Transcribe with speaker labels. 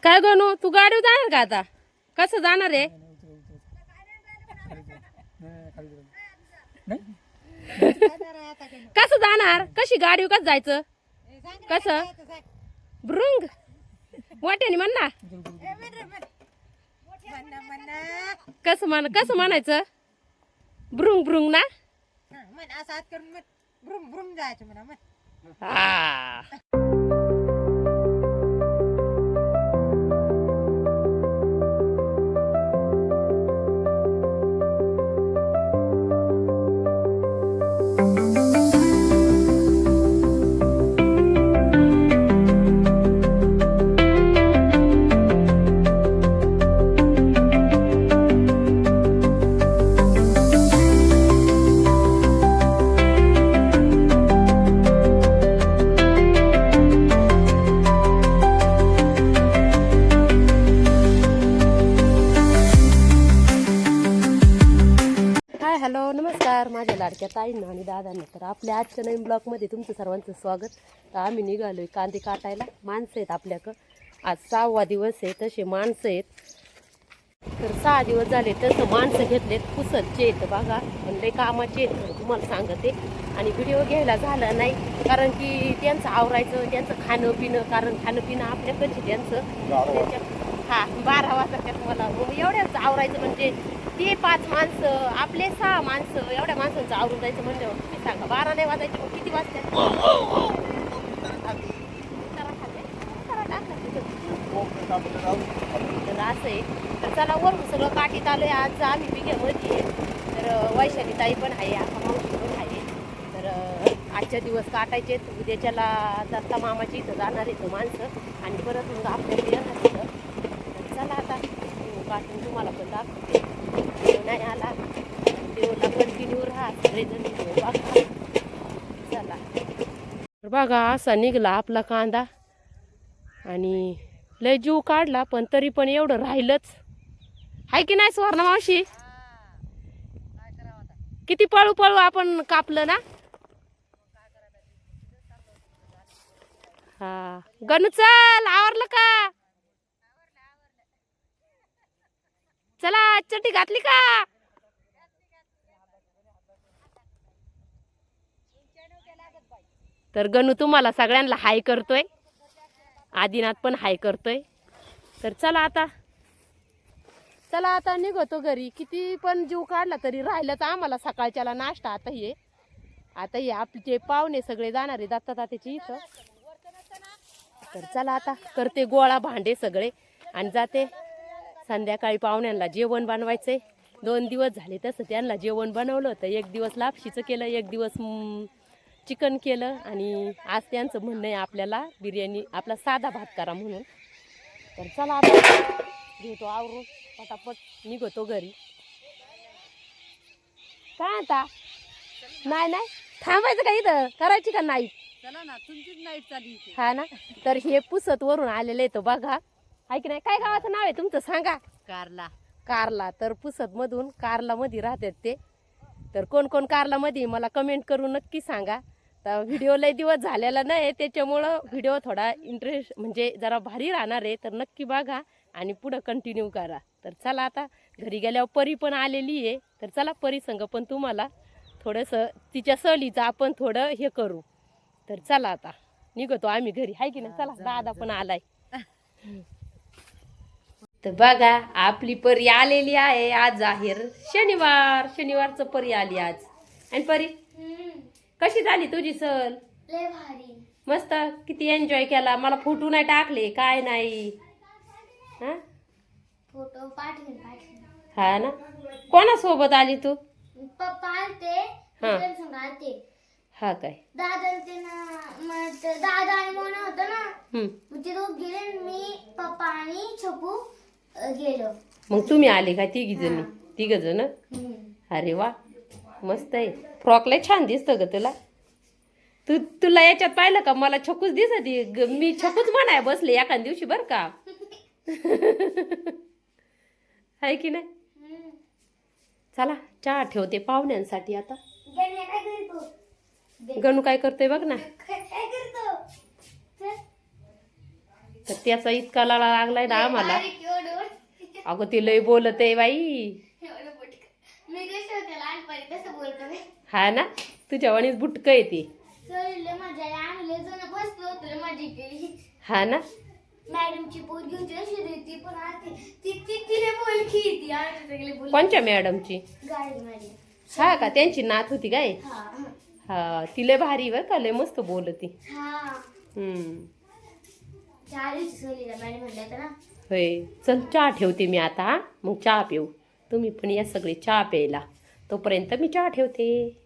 Speaker 1: काय गणू तू गाडीवर जाणार का आता? कसं जाणार आहे? कसं जाणार? कशी गाडीवर कसं जायचं? कसं भृंग मोठ्याने म्हण ना. कसं म्हणायचं? भृंग भृंग ना. हा हॅलो नमस्कार माझ्या लाडक्या ताईंना आणि दादांना. तर आपल्या आजच्या नवीन ब्लॉगमध्ये तुमचं सर्वांचं स्वागत. तर आम्ही निघालोय कांदे काटायला. माणसं आहेत आपल्याकडं. आज 6वा दिवस आहे. तसे माणसं आहेत. तर 6 दिवस झाले तसं माणसं घेतलेत. पुसतचे आहेत बघा. पण लय कामाचे आहेत तुम्हाला सांगते. आणि व्हिडिओ घ्यायला झालं नाही कारण की त्यांचं आवरायचं, त्यांचं खाणं पिणं. कारण खाणं पिणं आपल्याकडचे त्यांच्या 12 वाजता मला एवढ्याच आवरायचं. म्हणजे ते 5 माणसं आपले 6 माणसं एवढ्या माणसांचं आवरून जायचं म्हणल्यावर तुम्ही सांगा 12 नाही वाजायचे मग किती वाजते? तर असं आहे. तर चला वरून सगळं काठीत आलोय. आज आम्ही बिघ्यामध्ये. तर वैशाली ताई पण आहे, आता मावशी पण आहे. तर आजच्या दिवस काटायचे. उद्याच्याला दत्ता मामाची इथं जाणार आहे तो माणसं आणि परत मग आपल्याकडे येणार तिथं. तर चला आता काटून तुम्हाला पण दाखवते. नाही आला देवला कंटिन्यू राहा सगळेजण बघा. चला बघा असा निघला आपला कांदा आणि लय जीव काढला. पण तरी पण एवढं राहिलंच आहे की नाही सुवर्णा मावशी? किती पळू पळू आपण कापलं ना. हा गणू चल आवरलं का? चला चटी घातली का? तर गणू तुम्हाला सगळ्यांना हाय करतोय. आदिनाथ पण हाय करतोय. तर चला आता निघतो घरी. किती पण जीव काढला तरी राहिलंच आम्हाला सकाळच्याला नाश्ता. आता हे आपले पाहुणे सगळे जाणार आहे दत्ता तात्याची इथं. तर चला आता करते गोळा भांडे सगळे आणि जाते. संध्याकाळी पाहुण्यांना जेवण बनवायचंय. 2 दिवस झाले तसं त्यांना जेवण बनवलं होतं. 1 दिवस लापशीचं केलं, 1 दिवस चिकन केलं आणि आज त्यांचं म्हणणं आहे आपल्याला बिर्याणी आपला साधा भात करा म्हणून. तर चला आता घेतो आवरून पटापट निघतो घरी. काय आता नाही थांबायचं का इथं? करायची का नाईट?
Speaker 2: चला ना तुमचीच नाईट चालली.
Speaker 1: हा ना. तर हे पुसत वरून आलेले येतो बघा. आहे की नाही? काय गावाचं नाव आहे तुमचं सांगा? कारला. तर पुसत मधून कारला मध्ये राहतात ते. तर कोण कोण कारला मध्ये मला कमेंट करून नक्की सांगा. तर व्हिडिओ लय दिवस झालेला नाही त्याच्यामुळं व्हिडिओ थोडा इंटरेस्ट म्हणजे जरा भारी राहणार आहे. तर नक्की बघा आणि पुढं कंटिन्यू करा. तर चला आता घरी गेल्यावर परी पण आलेली आहे. तर चला परी संग पण तुम्हाला थोडंसं तिच्या सहलीचं आपण थोडं हे करू. तर चला आता निघतो आम्ही घरी. आहे की नाही? चला दादा पण आलाय. तर बघा आपली परी आलेली आहे. आज जाहीर शनिवारचं परी आली आज. आणि परी कशी झाली तुझी सहल?
Speaker 3: लय भारी
Speaker 1: मस्त. किती एन्जॉय केला. मला फोटो नाही टाकले काय नाही. हा
Speaker 3: फोटो पाठवेन.
Speaker 1: हा ना. कोणासोबत आली तू?
Speaker 3: पप्पा आलते संग आलते.
Speaker 1: हा काय
Speaker 3: दादा दादा आणि मोना होतं ना. मग ते दोघ गेले आणि मी पप्पा आणि छकू गेलो.
Speaker 1: मग तुम्ही आले का तिघ जण? अरे वा मस्त आहे. फ्रॉक लय छान दिसतं ग तुला. तुला याच्यात पाहिलं का? मला छकूच दिसत. मी छकूच म्हणाय बसले एखाद दिवशी बर का. आहे की नाही? चला चहा ठेवते पाहुण्यांसाठी आता. गणू काय करतोय बघ ना. तर त्याचा इतका लळा लागलाय ना आम्हाला.
Speaker 3: बारीक एवढं.
Speaker 1: अगं ते लय बोलत आहे बाई.
Speaker 3: एवढं बुटकं. मी कसं होते लहानपणी तसं बोलतो मी.
Speaker 1: हा ना, तुझ्या वाणीच बुटकं आहे ते.
Speaker 3: चल माझ्या आम्ही लय जण बसलो होतो माझी केली.
Speaker 1: हा ना.
Speaker 3: मॅडमची पोरगी होती अशी रे, ती पण आती ती तिने बोलकी ती आम्ही सगळे बोल.
Speaker 1: कोणच्या मॅडमची?
Speaker 3: गाडी माझी.
Speaker 1: हा का, त्यांची नात होती काय?
Speaker 3: हा
Speaker 1: हा, ती लय भारी बर का, लय मस्त बोलती.
Speaker 3: हा.
Speaker 1: हम्म.
Speaker 3: चालेल सोलीला मॅडम म्हणलं होतं ना.
Speaker 1: होय, चल चहा ठेवते मी आता. हा, मग चहा पिऊ. तुम्ही पण या सगळे चहा प्यायला. तोपर्यंत मी चहा ठेवते.